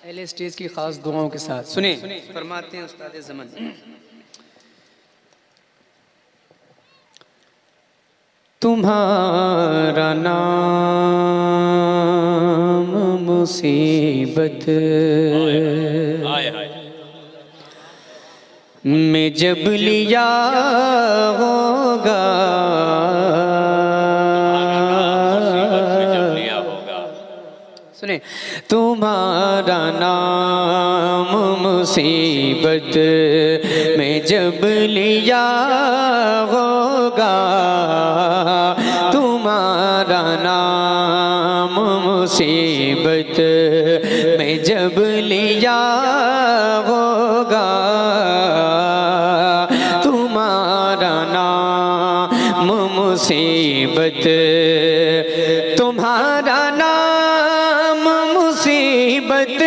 पहले स्टेज की खास दुआओं के साथ सुने फरमाते हैं उस्ताद ज़मन। तुम्हारा नाम मुसीबत में जब लिया होगा, सुने तुम्हारा नाम मुसीबत में जब लिया होगा, तुम्हारा नाम मुसीबत में जब लिया होगा, तुम्हारा नाम मुसीबत, तुम्हारा नाम मुसीबत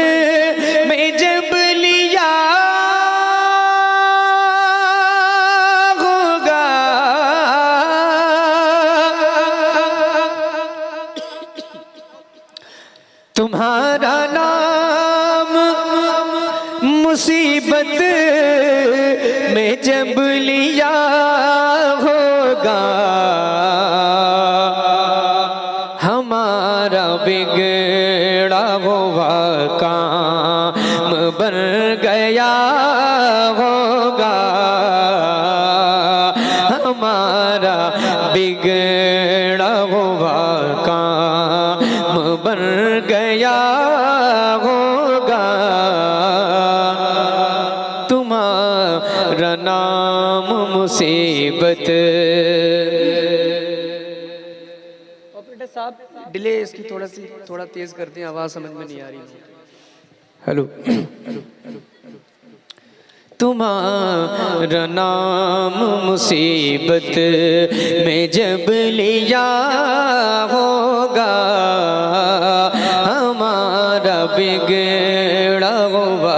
में जब लिया होगा, तुम्हारा नाम मुसीबत में जब लिया होगा, हमारा बिगड़ा हुआ काम बन गया होगा, हमारा बिगड़ा हुआ काम बन गया होगा, तुम्हारा नाम मुसीबत। ऑपरेटर साहब डिले इसकी थोड़ा तेज करते हैं, आवाज़ समझ में नहीं आ रही। हेलो हेलो हेलो, तुम्हारा नाम मुसीबत में जब लिया होगा, हमारा बिगड़ा हुआ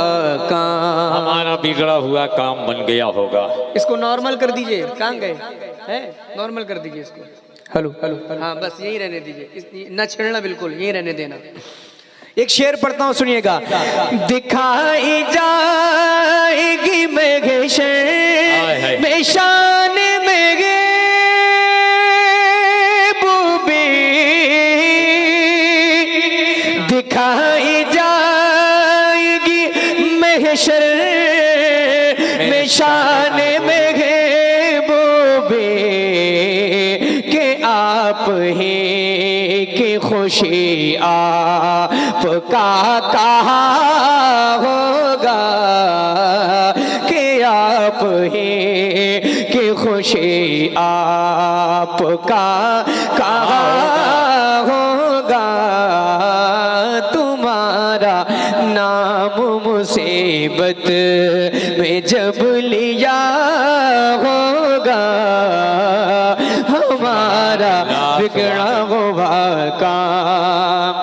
काम, हमारा बिगड़ा हुआ काम बन गया होगा। इसको नॉर्मल कर दीजिए, कहाँ गए हैं, नॉर्मल कर दीजिए इसको। हेलो हेलो, हाँ बस यही रहने दीजिए, न छेड़ना, बिल्कुल यही रहने देना। एक शेर पढ़ता हूँ, सुनिएगा। दिखाई जाएगी महशर में शान मेरे बूबी, दिखाई जाएगी महशर में शान मेरे बूबी, के आप ही की खुशी आपका कहा होगा, कि आप ही की खुशी आपका कहा होगा, तुम्हारा नाम मुसीबत में जब लिया होगा, हमारा बिगड़ा हुआ काम।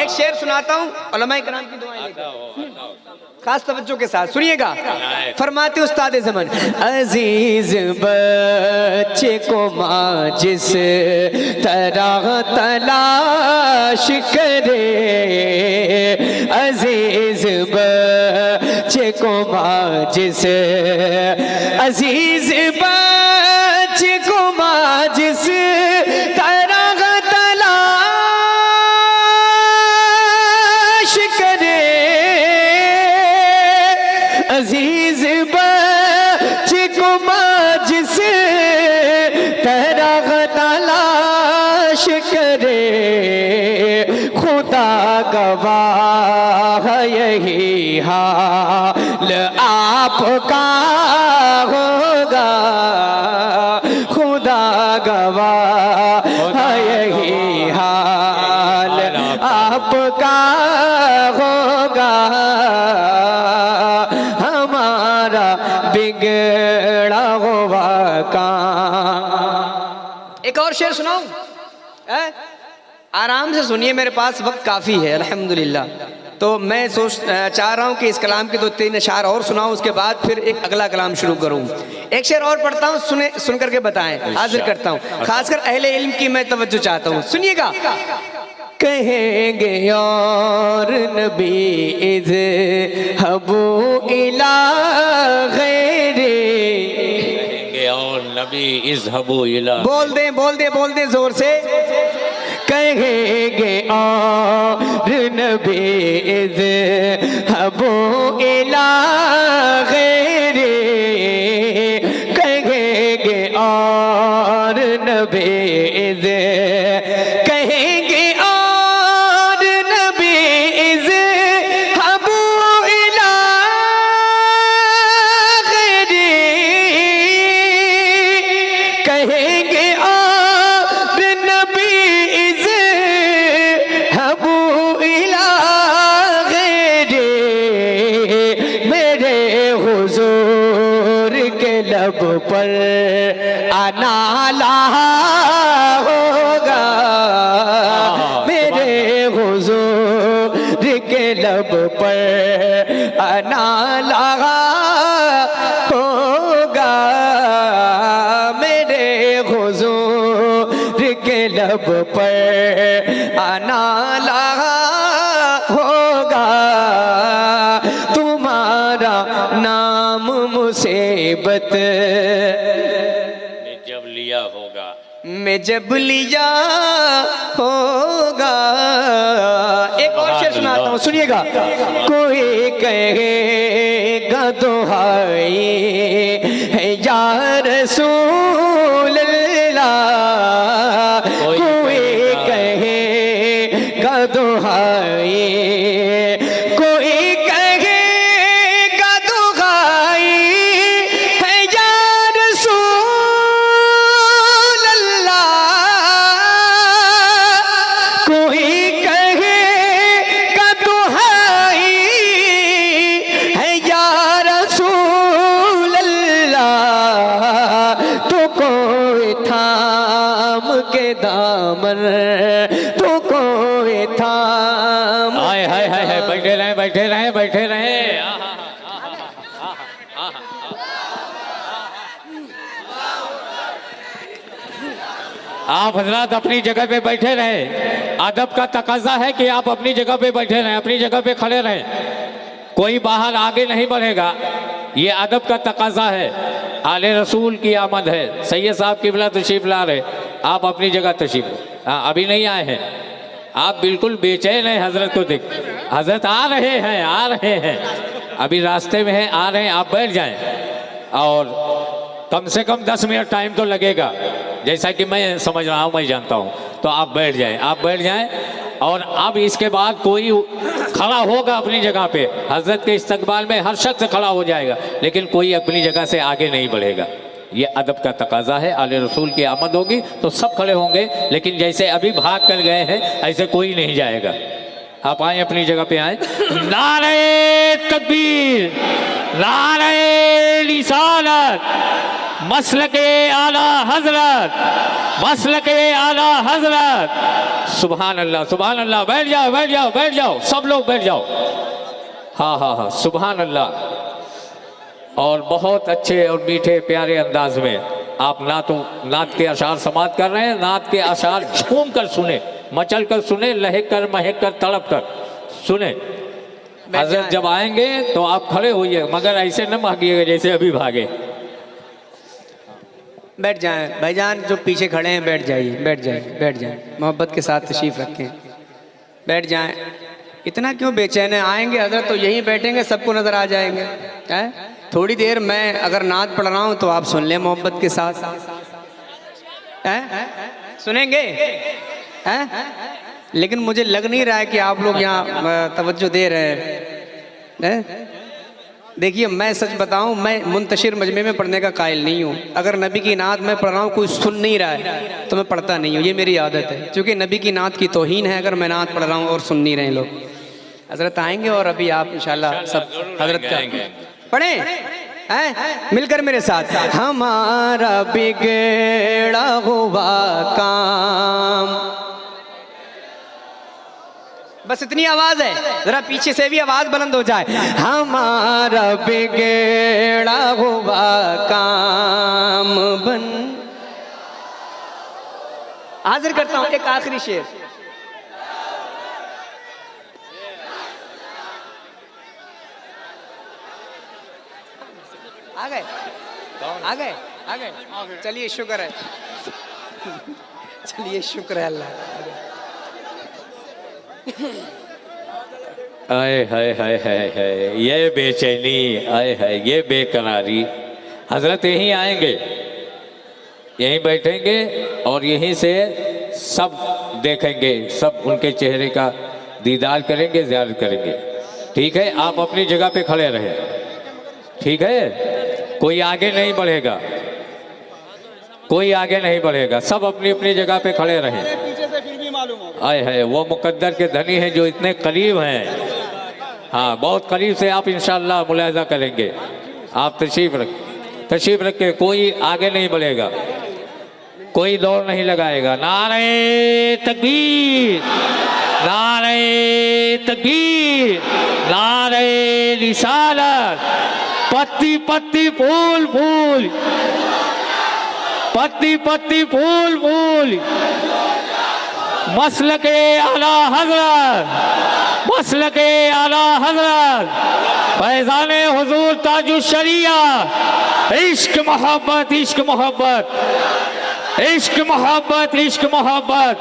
एक शेर सुनाता हूँ, उलमाए किराम की दुआएं लेकर, खास तवज्जो के साथ सुनिएगा। फरमाते उस्ताद ज़मन, अजीज बच्चे को माँ जिस तरह तलाश करे, अजीज बच्चे को माँ जिस, अजीज बच्चे को माँ जिस तरह तलाश करे, अजीज बच्चे को माँ जिस तरह तलाश करे, खुदा गवाह यही हाल आपका होगा, खुदा गवाह यही हाल आपका होगा, हमारा बिगड़ा हुआ काम। एक और शेर सुनाऊं, आराम से सुनिए, मेरे पास वक्त काफ़ी है अल्हम्दुलिल्लाह। तो मैं चाह रहा हूँ कि इस कलाम के 2-3 अशार और सुनाऊँ, उसके बाद फिर एक अगला कलाम शुरू करूँ। एक शेर और पढ़ता हूँ, सुन करके बताएं, हाजिर करता हूँ। खासकर अहले इल्म की मैं तवज्जो चाहता हूँ, सुनिएगा। कहेंगे और नबी इज़ हबू इला गैरे, कहेंगे और नबी इज़हबू इला, बोल दे जोर से। कहेंगे और नबी इज़ हबू इला गैरे, कहेंगे और नबी इज़, कहेंगे और नबी इज़ हबू इला गैरे, कहेंगे और नबी इज़ हबू इला गैरे, मेरे हुजूर के लब पर आना लहा होगा, मेरे हुजूर के लब पर आना लहा होगा, मेरे हुजूर के लब पर आना लहा होगा, तुम्हारा नाम मुसीबत ने जब लिया होगा, मैं जब लिया होगा। एक और शेर सुनाता हूँ, सुनिएगा। कोई कहेगा दुहाई है या रसूल अल्लाह, कोई कहेगा दुहाई, कोई कहेगा दुहाई है या रसूल अल्लाह, कोई कहेगा दुहाई है या रसूल अल्लाह, तो कोई थाम के दामन, तो कोई थाम, हाय हाय हाय हाय, बैठे रहे बैठे रहे बैठे रहे। आप हजरात अपनी जगह पे बैठे रहे, अदब का तकाजा है कि आप अपनी जगह पे बैठे रहें, अपनी जगह पे खड़े रहें, कोई बाहर आगे नहीं बढ़ेगा, ये अदब का तकाजा है। आले रसूल की आमद है, सैयद साहब किबला तशरीफ ला रहे, आप अपनी जगह तशरीफ, हाँ अभी नहीं आए हैं, आप बिल्कुल बेचैन हैं हजरत को देख, हजरत आ रहे हैं अभी रास्ते में हैं, आ रहे हैं, आप बैठ जाएं और कम से कम 10 मिनट टाइम तो लगेगा, जैसा कि मैं समझ रहा हूँ, मैं जानता हूँ, तो आप बैठ जाएं और अब इसके बाद कोई खड़ा होगा अपनी जगह पे, हजरत के इस्तकबाल में हर शख्स खड़ा हो जाएगा, लेकिन कोई अपनी जगह से आगे नहीं बढ़ेगा, ये अदब का तकाजा है। आले रसूल की आमद होगी तो सब खड़े होंगे, लेकिन जैसे अभी भाग कर गए हैं ऐसे कोई नहीं जाएगा। आप आए अपनी जगह पे आए। नारे तकबीर, नारे रिसालत, मसलके आला हजरत, मसलके आला हजरत। सुभान अल्लाह सुभान अल्लाह। बैठ जाओ बैठ जाओ बैठ जाओ, सब लोग बैठ जाओ। हाँ हाँ हाँ, सुभान अल्लाह। और बहुत अच्छे और मीठे प्यारे अंदाज में आप नात के अशार समात कर रहे हैं। नात के अशार झूम कर सुने, मचल कर सुने, लहक कर महक कर तड़प कर सुने। हजरत जब आएंगे तो आप खड़े होइए, मगर ऐसे न भागिएगा जैसे अभी भागे। बैठ जाएं भाईजान, जो पीछे खड़े हैं बैठ जाइए, बैठ जाइए, बैठ जाएं, मोहब्बत के साथ तशरीफ रखें, बैठ जाएं। इतना क्यों बेचैन है? आएंगे हजरत तो यहीं बैठेंगे, सबको नजर आ जाएंगे। है थोड़ी देर मैं अगर नात पढ़ रहा हूँ तो आप सुन लें मोहब्बत के साथ। सुनेंगे? हैं? लेकिन मुझे लग नहीं रहा है कि आप लोग यहाँ तवज्जो दे रहे हैं। देखिए मैं सच बताऊं, मैं मुंतशिर मजमे में पढ़ने का कायल नहीं हूँ। अगर नबी की नात मैं पढ़ रहा हूँ, कोई सुन नहीं रहा है तो मैं पढ़ता नहीं हूँ, ये मेरी आदत है। क्योंकि नबी की नात की तौहीन है अगर मैं नात पढ़ रहा हूँ और सुन नहीं रहे लोग। हजरत आएंगे और अभी आप इंशाल्लाह सब हजरत का पढ़े हैं मिलकर मेरे साथ। हमारा बिगड़ा हुआ काम, बस इतनी आवाज है, जरा पीछे से भी आवाज बुलंद हो जाए। हमारा बिगड़ा हुआ काम बन। हाजिर करता हूं एक आखिरी शेर। आ गए आ गए आ गए चलिए शुक्र है चलिए शुक्र है अल्लाह आए हाय हाय हाय हाय, ये बेचैनी, आए हाय ये बेकरारी। हजरत यहीं आएंगे, यहीं बैठेंगे और यहीं से सब देखेंगे, सब उनके चेहरे का दीदार करेंगे, ज़ियारत करेंगे। ठीक है, आप अपनी जगह पे खड़े रहें, ठीक है? कोई आगे नहीं बढ़ेगा, कोई आगे नहीं बढ़ेगा, सब अपनी अपनी जगह पे खड़े रहें। पीछे से फिर भी मालूम हो। आए है वो मुकद्दर के धनी हैं जो इतने करीब हैं। हाँ, बहुत करीब से आप इंशाअल्लाह मुलाहिजा करेंगे। आप तशरीफ रख के, कोई आगे नहीं बढ़ेगा, कोई दौड़ नहीं लगाएगा। नारे तकबीर, नारे तकबीर, नारे रिसालत। पत्ती पत्ती फूल फूल, पत्ती पत्ती फूल फूल। मसलके आला हजरत, मसलके आला हजरत, फैज़ाने हुजूर ताजुश शरिया। इश्क मोहब्बत, इश्क मोहब्बत, इश्क मोहब्बत, इश्क मोहब्बत,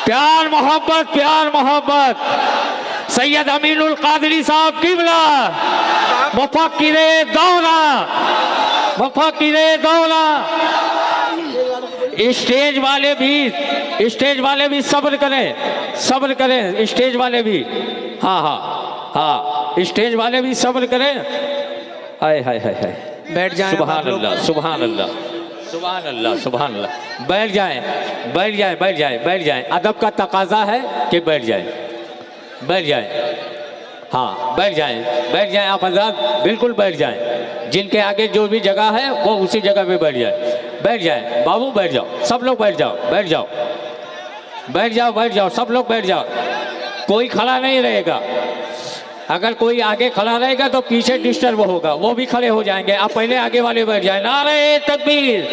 प्यार मोहब्बत, प्यार मोहब्बत। सैयद अमीनुल कादरी साहब किबला, मुफक्किरे दौला, मुफक्किरे दौला। स्टेज वाले भी सब्र करें, सब्र करें, स्टेज वाले भी। हाँ हाँ हाँ, स्टेज वाले भी सब्र करें। हाय हाय हाय हाय, बैठ जाएं। सुभान अल्लाह, सुभान अल्लाह, सुभान अल्लाह, सुभान अल्लाह। बैठ जाएं, बैठ जाएं, बैठ जाएं, बैठ जाएं। अदब का तकाजा है कि बैठ जाएं, बैठ जाएं। हाँ, बैठ जाएं, बैठ जाएं आप हज़रात, बिल्कुल बैठ जाएं। जिनके आगे जो भी जगह है वो उसी जगह पे बैठ जाए, बैठ जाए। बाबू बैठ जाओ, सब लोग बैठ जाओ, बैठ जाओ, बैठ जाओ, बैठ जाओ, सब लोग बैठ जाओ। कोई खड़ा नहीं रहेगा, अगर कोई आगे खड़ा रहेगा तो पीछे डिस्टर्ब होगा, वो भी खड़े हो जाएंगे। आप पहले आगे वाले बैठ जाए। नारे तकबीर,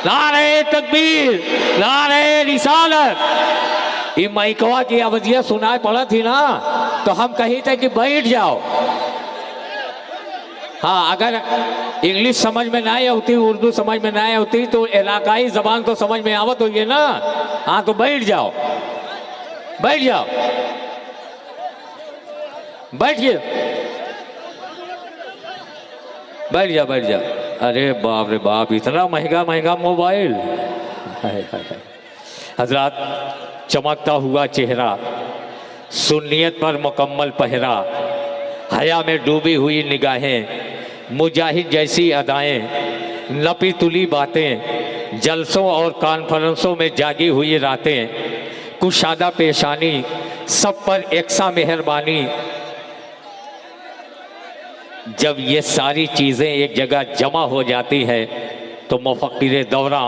नारे तकबीर, नारे रिसालत। ये माइकवा की आवाज़िया सुनाई पड़ा थी ना, तो हम कही थे कि बैठ जाओ। हाँ, अगर इंग्लिश समझ में ना होती, उर्दू समझ में ना होती, तो इलाकाई जबान तो समझ में आवत होगी ना। हाँ, तो बैठ जाओ, बैठ जाओ, बैठिए, बैठ जाओ, बैठ जाओ। अरे बाप रे बाप, इतना महंगा महंगा मोबाइल। हजरात, चमकता हुआ चेहरा, सुन्नियत पर मुकम्मल पहरा, हया में डूबी हुई निगाहें, मुजाहिद जैसी अदाएं, नपी तुली बातें, जलसों और कॉन्फ्रेंसों में जागी हुई रातें, कुशादा पेशानी, सब पर एकसा मेहरबानी। जब ये सारी चीज़ें एक जगह जमा हो जाती है तो मुफक्किर दौरा,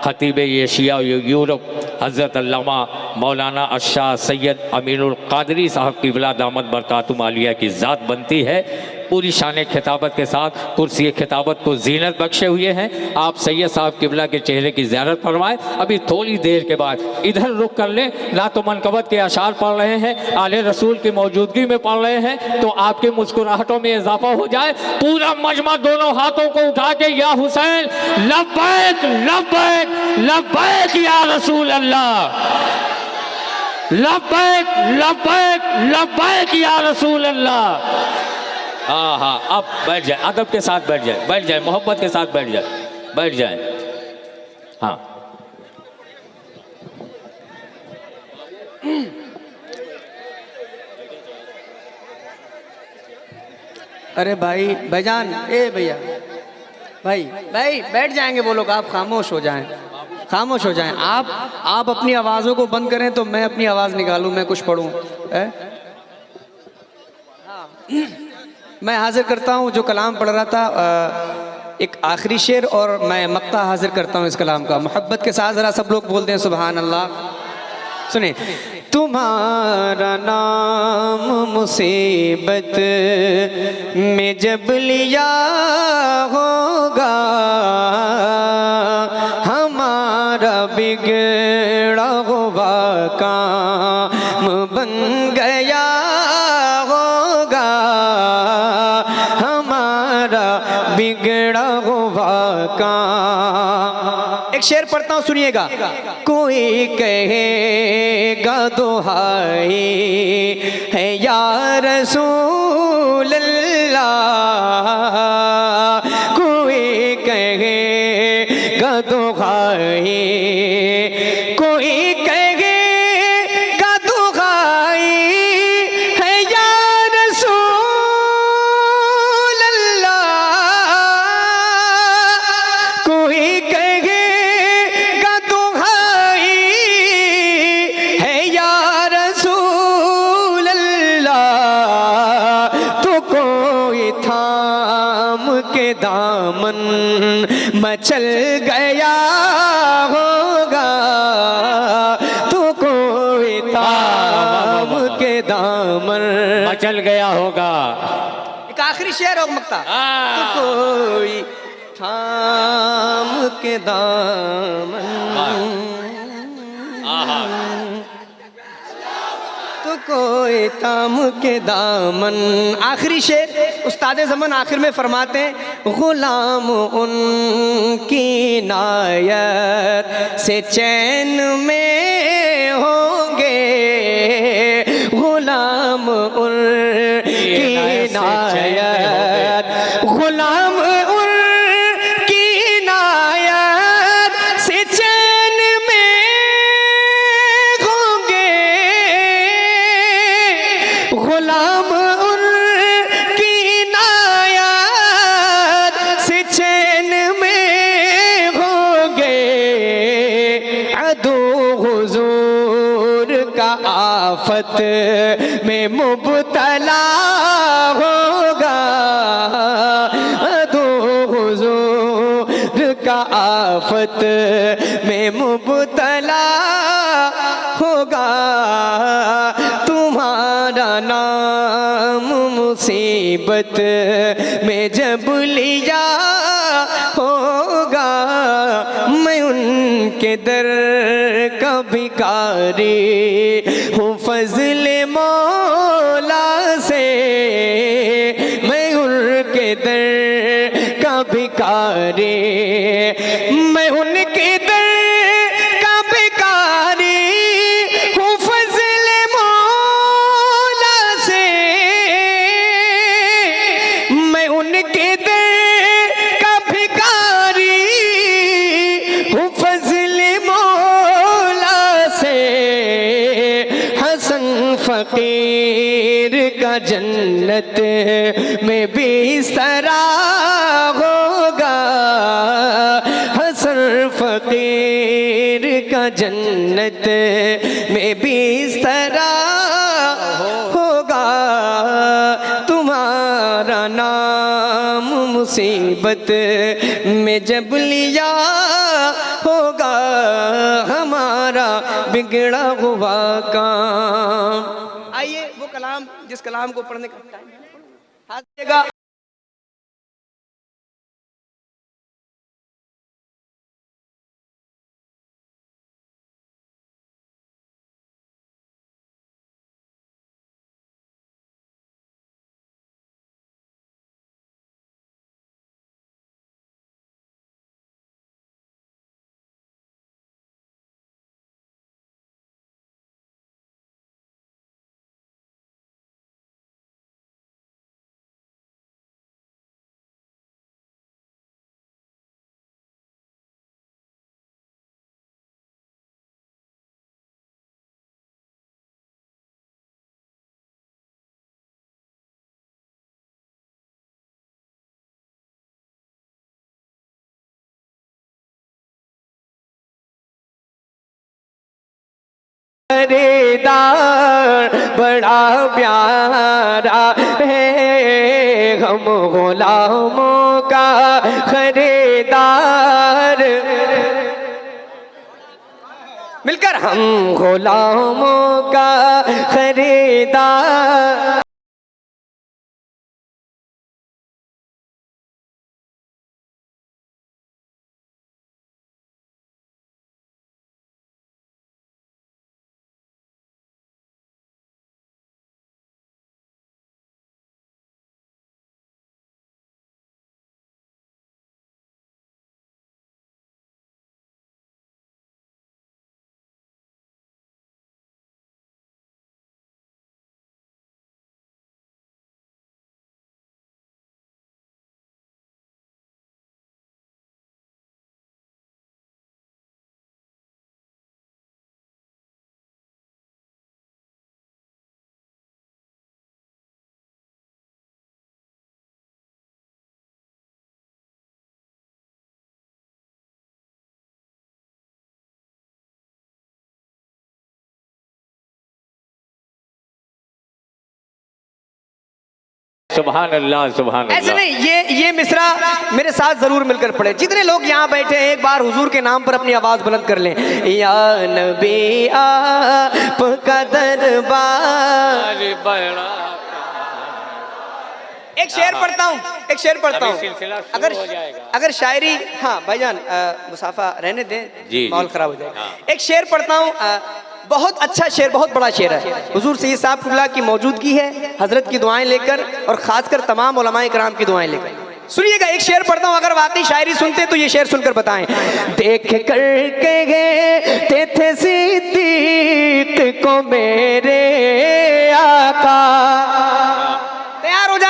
खतीब एशिया यूरोप, हज़रत अल्लामा मौलाना अशाह सैयद अमीनुल कादरी साहब की बिला दामत बरकातुम आलिया की ज़ात बनती है। पूरी शान खिताबत के साथ कुर्सी खिताबत को जीनत बख्शे हुए हैं। आप सैयद साहब किबला के चेहरे की ज़ियारत फरमाएं। अभी थोड़ी देर के बाद इधर रुक कर लें, ना तो मनकबत के अशार पढ़ रहे हैं, आले रसूल की मौजूदगी में पढ़ रहे हैं, तो आपके मुस्कुराहटों में इजाफा हो जाए। पूरा मजमा दोनों हाथों को उठा के या हुसैन लब्बैक लब्बैक लब्बैक या रसूल अल्लाह, लब्बैक लब्बैक लब्बैक या रसूल अल्लाह। हाँ हाँ, अब बैठ जाए, अदब के साथ बैठ जाए, बैठ जाए, मोहब्बत के साथ बैठ जाए, बैठ जाए। हाँ, अरे भाई भाईजान, ए भैया, भाई भाई बैठ जाएंगे वो लोग, आप खामोश हो जाएं, खामोश हो जाएं। आप अपनी आवाज़ों को बंद करें तो मैं अपनी आवाज़ निकालूं, मैं कुछ पढ़ूं। मैं हाजिर करता हूँ जो कलाम पढ़ रहा था, एक आखिरी शेर, और मैं मक्ता हाजिर करता हूँ इस कलाम का। मोहब्बत के साथ ज़रा सब लोग बोलते हैं सुभान अल्लाह। सुने। तुम्हारा नाम मुसीबत में जब लिया होगा, हमारा बिगड़ा हुआ काम बन गया होगा, हमारा बिगड़ा हुआ काम। एक शेर पढ़ता हूँ सुनिएगा। कोई कहेगा दुहाई है या रसूल अल्लाह, कोई कहेगा दुहाई, कोई कहेगा दुहाई है या रसूल अल्लाह, कोई कहेगा दुहाई है या रसूल अल्लाह, तो कोई थाम के दामन मचल गया होगा, तो कोई थाम के दामन मचल गया होगा। एक आखिरी शेर हो मक्ता। तो कोई थाम के दामन, तो कोई थाम के दामन। आखिरी शेर उस्ताद ज़मान आखिर में फरमाते हैं, गुलाम उनकी नायत से चैन में होंगे, गुलाम उनकी नायत, गुलाम उनकी नायत से चैन में होंगे, गुलाम उनकी नायत से चैन में होंगे, अदो हुजूर का आफत में मुब्तला होगा, अदो हुजूर का आफत में मुब्तला होगा, तुम्हारा नाम मुसीबत में जब लिया होगा, मैं उनके दर का भिखारी हूँ फजले मौला से, मैं उनके दर का भिखारी, मैं उनके दर का भिखारी हूँ फजले मौला से, मैं उनके दर का भिखारी हूँ फजले मौला से। हसन फकीर का जन्नत में बिस्तरा होगा, हसन फकीर का जन्नत में बिस्तरा होगा, तुम्हारा नाम मुसीबत में जब लिया होगा, हमारा बिगड़ा हुआ काम। आइए वो कलाम जिस कलाम को पढ़ने का टाइम है, हाथ देगा। खरीदार बड़ा प्यारा है, हम गुलामों का खरीदार, मिलकर हम गुलामों का खरीदार। सुभान अल्लाह सुभान ऐसे अल्लाह। नहीं, ये मिसरा मेरे साथ जरूर मिलकर पढ़े। जितने लोग यहाँ बैठे हैं एक बार हुजूर के नाम पर अपनी आवाज बुलंद कर लें। या नबी आपका दरबार। एक शेर पढ़ता हूँ, एक शेर पढ़ता अभी हूँ। सिलसिला शुरू हो जाएगा। अगर शायरी, हाँ भाईजान मुसाफा रहने दें, जी, माहौल जी। खराब हो जाएगा। हाँ। एक शेर पढ़ता हूँ, बहुत अच्छा शेर, बहुत बड़ा शेर है। हुजूर सैयद साहब क़िबला की मौजूदगी है, हजरत की दुआएं लेकर और खासकर तमाम उलमाए किराम की दुआएं लेकर। सुनिएगा, एक शेर पढ़ता हूँ, अगर वाकई शायरी सुनते तो ये शेर सुनकर बताएं। देख करके गए थे सिद्दीक को मेरे आका। तैयार हो जा।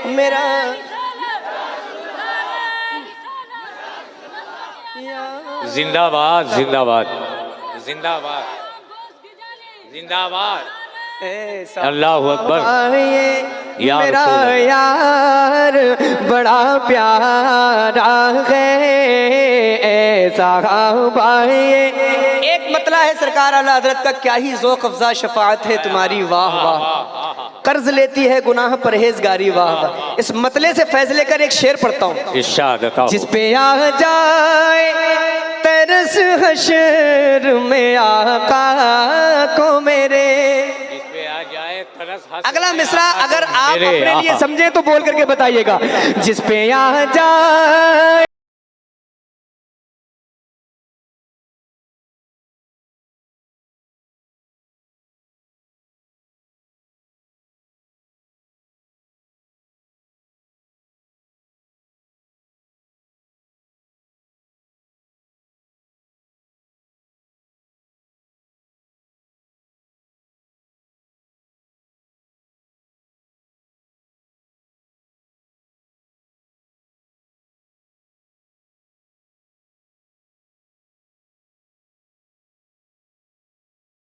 मेरा जिंदाबाद जिंदाबाद जिंदाबाद जिंदाबाद। अल्लाह अकबर। या मेरा रसूल अल्लाह। यार बड़ा प्यारा है, ऐसा भाई। एक मतला है सरकार आला हजरत का, क्या ही ज़ौक़ अफ़ज़ा शफ़ाअत है तुम्हारी, वाह वाह। कर्ज लेती है गुनाह परहेजगारी, वाह वाह। इस मतले से फैज़ लेकर एक शेर पढ़ता हूँ। इरशाद बताओ। जिस पे आ जाए तरस हशर में आका को मेरे। जिस पे आ जाए तरस हंस अगला में मिसरा आका अगर को आप मेरे, अपने लिए आहा। समझे तो बोल करके बताइएगा। जिस पे आ जाए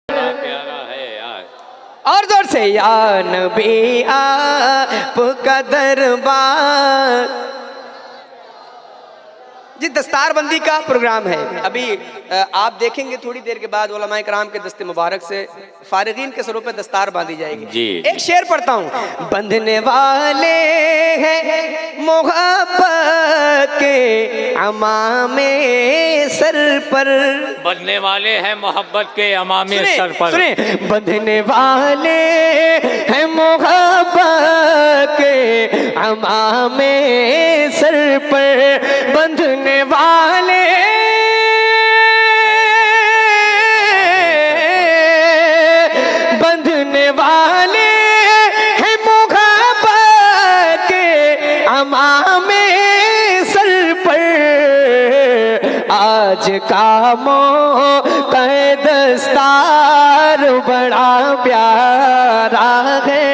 प्यारा है यार। और जोर से, या नबी आपका दरबार। जी दस्तारबंदी का प्रोग्राम है। अभी आप देखेंगे थोड़ी देर के बाद उलमाए कराम के दस्ते मुबारक से फारिगीन के सरों पे दस्तार बांधी जाएगी। जी। एक शेर पढ़ता हूँ। बंधने वाले हैं मोहब्बत के अमामे सर पर। बनने वाले हैं मोहब्बत के अमामे सुने, सर पर। सुने, बंधने वाले हैं मोहब्बत के अमामे सर पर। बंधने वाले बंधने वाले हैं मोहब्बत के अमामे सर पर। आज का मौका दस्तार बड़ा प्यारा है।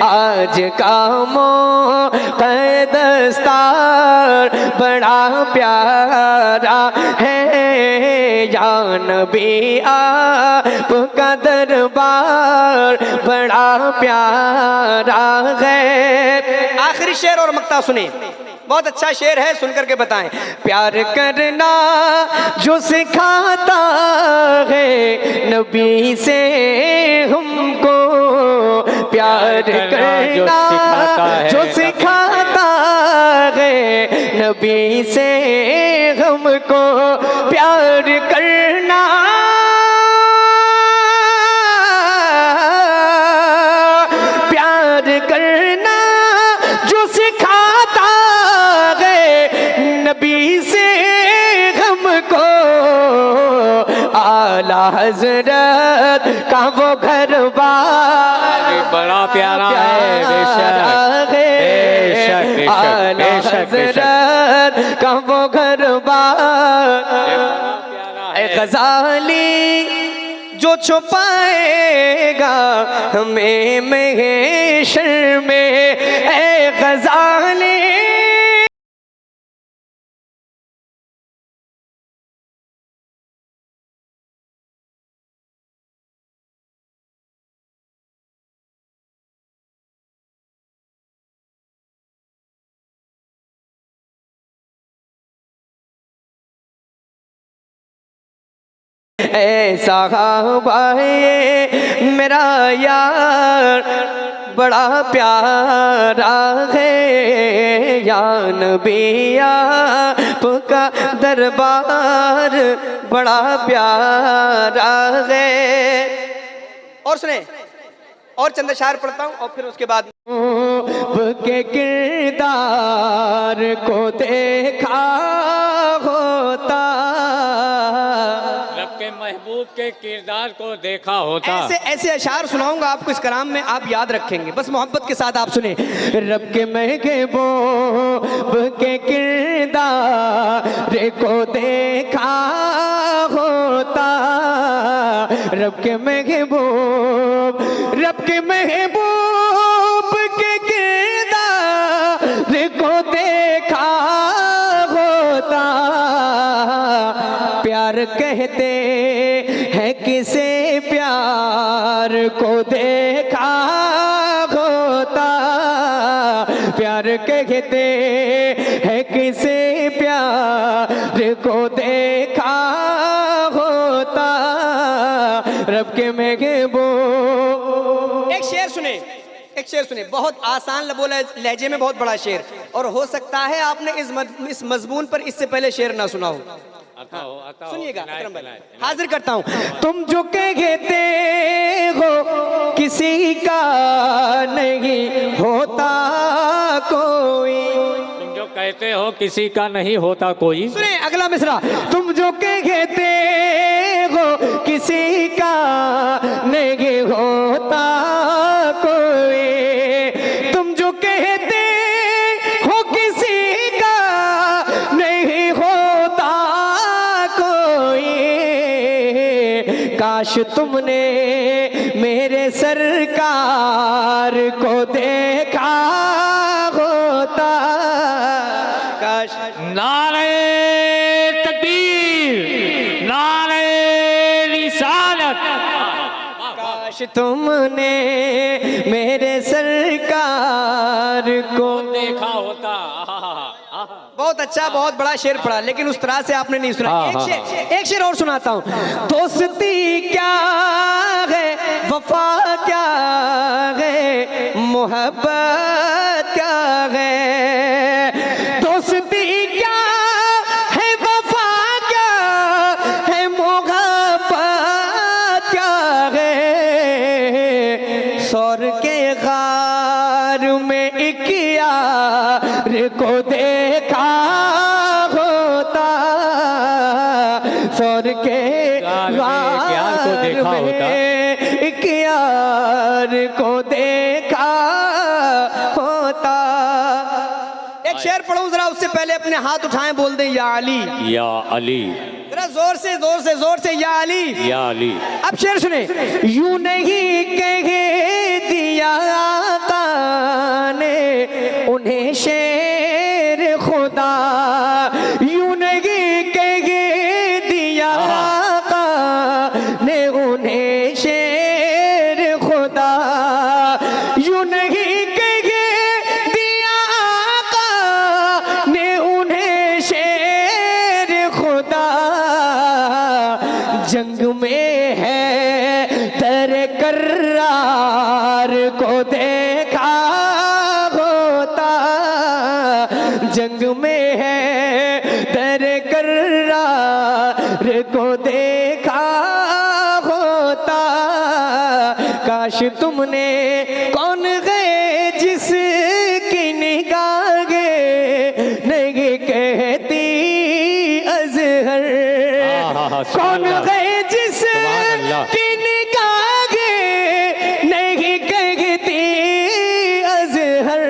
आज का मौका दस्तार बड़ा प्यारा है। या नबी आपका दरबार बड़ा प्यारा है। आखिरी शेर और मक्ता सुने, बहुत अच्छा शेर है, सुन करके बताएं। प्यार करना जो सिखाता है नबी से हमको। प्यार करना जो सिखाता है नबी से हमको। प्यार करना प्यार करना जो सिखाता है नबी से हमको। आला हजरत का वो घर बार बड़ा प्यारा है। बेशक बेशक बेशक आला बेशक बेशक। हजरत का वो घर बार ऐ गजाली जो छुपाएगा हमें महशर में, ऐ गजाली। ऐ साहबा ये मेरा यार बड़ा प्यारा है, या नबी आपका दरबार बड़ा प्यारा है। और सुने, और चंद अशार पढ़ता हूँ और फिर उसके बाद के किरदार को देखा होता, रब के महबूब के किरदार को देखा होता। ऐसे ऐसे अशार सुनाऊंगा आपको इस कलाम में, आप याद रखेंगे, बस मोहब्बत के साथ आप सुने। रब के महबूब के किरदार को देखा होता, रब के महबूब, रब के महबूब के किरदार को देखा होता। प्यार कहते हैं किसे प्यार को देखा होता, प्यार कहते हैं किसे प्यार को देखा होता, रब के महबूब। एक शेर सुने, एक शेर सुने, बहुत आसान लहजे में बहुत बड़ा शेर, और हो सकता है आपने इस मजमून पर इससे पहले शेर ना सुना हो। सुनिएगा अकरम भाई, हाजिर करता हूँ। तुम जो कहते हो किसी का नहीं होता कोई, तुम जो कहते हो किसी का नहीं होता कोई। सुने अगला मिसरा, तुम जो कहते हो किसी का नहीं होता कोई, तुम जो कहते हो किसी का नहीं होता कोई, काश तुमने मेरे सरकार को देखा होता, काश। नारे तकबीर, नारे रिसालत, काश तुमने मेरे सरकार को देखा होता। बहुत अच्छा, बहुत बड़ा शेर पढ़ा, लेकिन उस तरह से आपने नहीं सुना। एक शेर और सुनाता हूँ। दोस्ती क्या है, वफा क्या है, मोहब्बत क्या है, दोस्ती क्या है, वफा क्या है, मोहब्बत क्या है। सौर के गार में एक यार को देखा होता, सौर के गार को देखा होता, एक यार को देखा होता। एक शेर पढ़ूं जरा, उससे पहले अपने हाथ उठाएं, बोल दें या अली, या अली, जरा जोर से जोर से जोर से, या अली, या अली। अब शेर सुने। यूं नहीं कह दिया आका ने उन्हें शेर खुदा, यूं नहीं कह दिया आका ने उन्हें शेर खुदा, यूं नहीं कह दिया आका ने उन्हें शेर खुदा। जंग में है दर कर्रार को देखा होता, जंग में है दर कर्रार को देखा होता। काश तुमने कौन गए जिसकी निगाहें नहीं कहती अजहर, कौन गए जिसकी निगाहें नहीं कहती अजहर।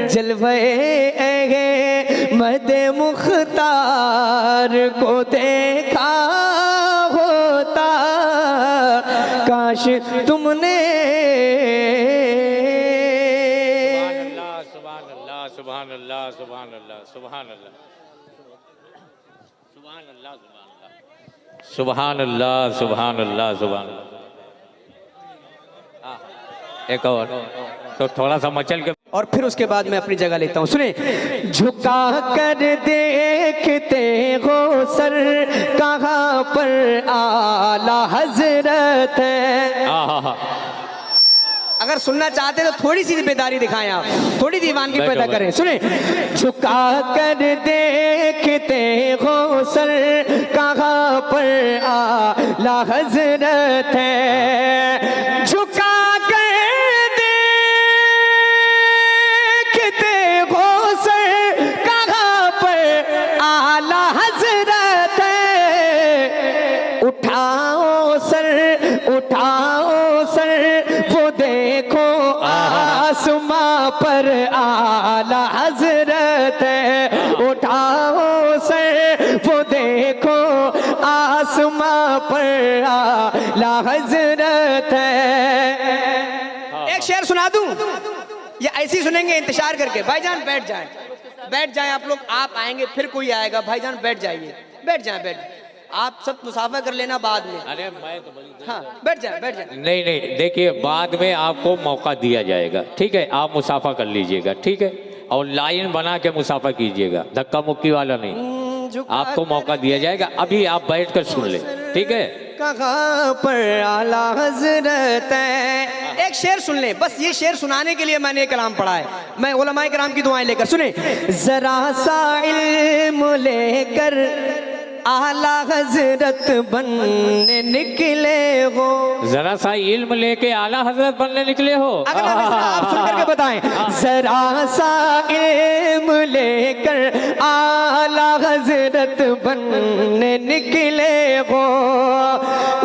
जलवे मद मुख्तार सरकार को देखा होता, काश तुमने सुभान अल्लाह सुभान अल्लाह सुभान अल्लाह सुभान अल्लाह सुभान अल्लाह सुभान अल्लाह सुभान अल्लाह सुभान अल्लाह। एक और तो थोड़ा सा मचल के और फिर उसके बाद मैं अपनी जगह लेता हूँ। सुने, झुका कर देखते हो सर, कहाँ पर आला हजरत है। अगर सुनना चाहते तो थोड़ी सी बेदारी दिखाएं आप, थोड़ी दीवानगी पैदा करें। सुने, झुका कर देखते हो सर, कहाँ पर आला हजरत है। झुका कर देखते हो सर, कहाँ पर आला हजरत है। उठाओ सर, उठाओ सर, वो देखो आसमां पर आला हजरत है। उठाओ सर, वो देखो आसमां पर आला हजरत है। एक शेर सुना दूं या ऐसे ही सुनेंगे इंतजार करके? भाईजान बैठ जाएं, बैठ जाएं आप लोग। आप आएंगे फिर कोई आएगा। भाईजान बैठ जाइए, बैठ जाएं, बैठ जाएं। आप सब मुसाफा कर लेना बाद में। अरे मैं तो बड़ी हाँ, बैठ जाए, बैठ जाए। नहीं नहीं, देखिए बाद में आपको मौका दिया जाएगा, ठीक है? आप मुसाफा कर लीजिएगा, ठीक है? और लाइन बना के मुसाफा कीजिएगा, धक्का मुक्की वाला नहीं। आपको मौका दिया जाएगा, अभी आप बैठ कर सुन ले, ठीक है? कहाँ पर आला हजरत है। एक शेर सुन ले, बस ये शेर सुनाने के लिए मैंने कलाम पढ़ा है। मैं उलमाए कराम की दुआएं लेकर, सुने, जरा सा इल्म लेकर आला हजरत बनने निकले हो। जरा सा इल्म लेके आला हजरत बनने निकले हो। अगला मिसरा आप सुन करके बताएं। जरा सा इल्म लेकर आला हजरत बनने निकले हो।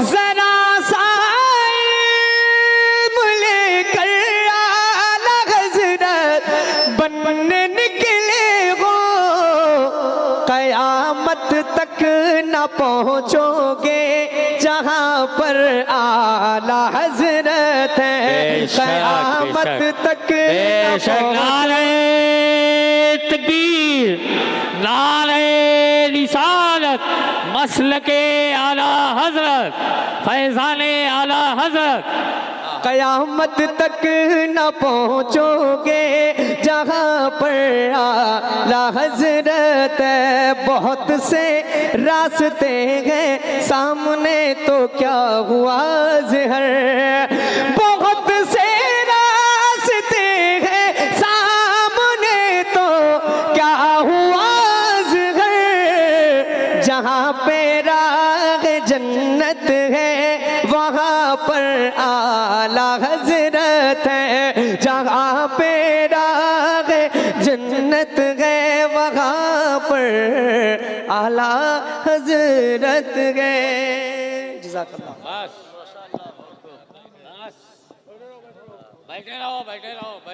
जरा सा इल्म लेकर आला हजरत बनने निकले हो। कयामत तक न पहुँचोगे जहाँ पर आला हजरत है। कयामत तक नारे तकबीर, नारे रिसालत, मसलके आला हजरत, फैजाने आला हजरत। कयामत तक न पहुँचोगे जहाँ पर आला हजरत है। बहुत से रास्ते हैं सामने तो क्या हुआ ज़हर। बहुत से रास्ते हैं सामने तो क्या हुआ ज़हर। जहाँ पे राह जन्नत है वहाँ पर आला हजरत है। जहाँ पे राह जन्नत है वहाँ पर आला हजरत है। जज़ाकल्लाह। बैठे रहो, बैठे रहो, बैठे